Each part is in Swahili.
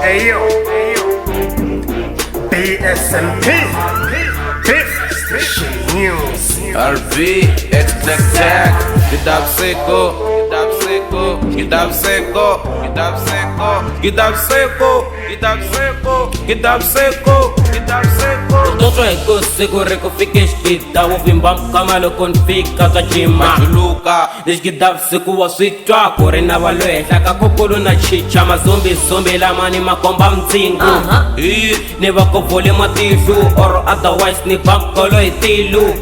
Ayo, BSMP, Biff News, RV, X-Tech, get up seco, get up seco, get up seco, get up seco, get up seco, get up seco, get up seco, get up seco. Mtoto eko segure kufike shkita Uvimba mkamalo konfika kachima Chuluka Nishkidab siku wa switwa Kore na walwe Shaka kukulu na chicha Mazombi zombi lamani makomba mtingu Ni wako vole matishu Or otherwise ni bankolo itilu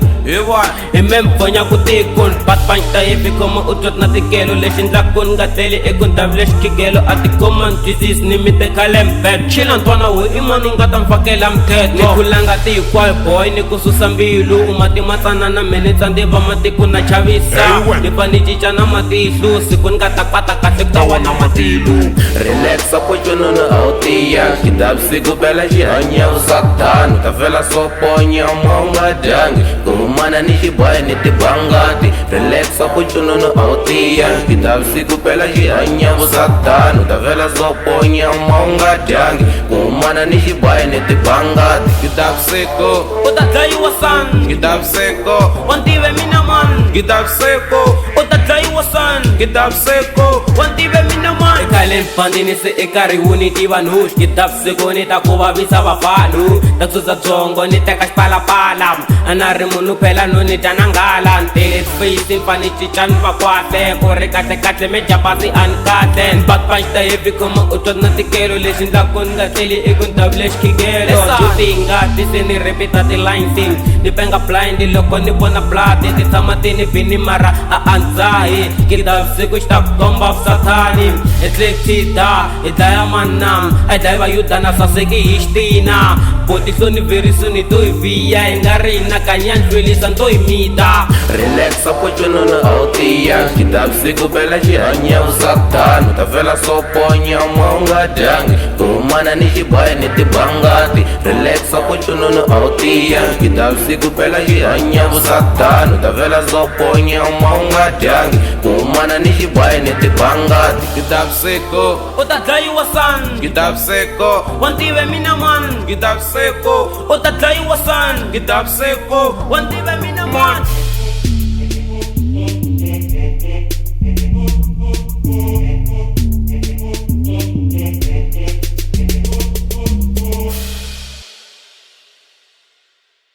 Imemfonya kutikun Pat panchta hivi kama utot na tikelo Leshin lakun gateli ekun tablesh kigelo Ati common disease ni mite kalempet Chilan twana we imani ngata mfakela mteto Nikulanga ti kwa boy ni kususa mbilu Umati matana na meneta ndiba mati kuna chavisa Nipa ni chicha na matishu Sikun gata pata katiktawa na matilu Relax apo chono na autia Kitab siku bela jihanya usatanu Tafela soponya mwanga dangi Kumana nishi boy niti bangati Relax apo chono na autia Kitab siku bela jihanya usatanu Tafela soponya mwanga dangi Kumana nishi boy niti bangati Kitab siku Utadai wasan Kitab siku Wantiwe minaman Kitab siku Utadai wasan Kitab siku Wantiwe minaman Ekalen pandini se ekari huni tiba nush Kitab siku nitakuwa visa wafanu Taksuza zongo nitekash pala palam Anarimu pela nuni janangala Ntilit face infani chichan pakwate Kore kate kate meja pasi ankaten Back punch ta heavy kuma utot na tikero Leshin lakun gatili ikun tablesh kigero Chutinga tisi ni repeat ati line thing Nipenga blind iloko ni bona plate Tisamati ni bini mara aanzahi Kitab siku shtab tomba satani Etlik tita idaya manam Aidaiva yudana saseki ishtina Poti suni veri suni tui via Engarina kanyan jweli santoi mida Relax apo chono na autia Kitab siku bela jihanya usatanu Tafela soponya mwanga dangi Kumana nishi boy niti bangati Relax apo chono na autia Kitab siku bela jihanya usatanu Tafela soponya mwanga dangi Kumana nishi boy niti bangati Kitab siku Utadai wasan Kitab siku Wantiwe minaman Kitab siku Utadai wasan Kitab siku Wantiwe minaman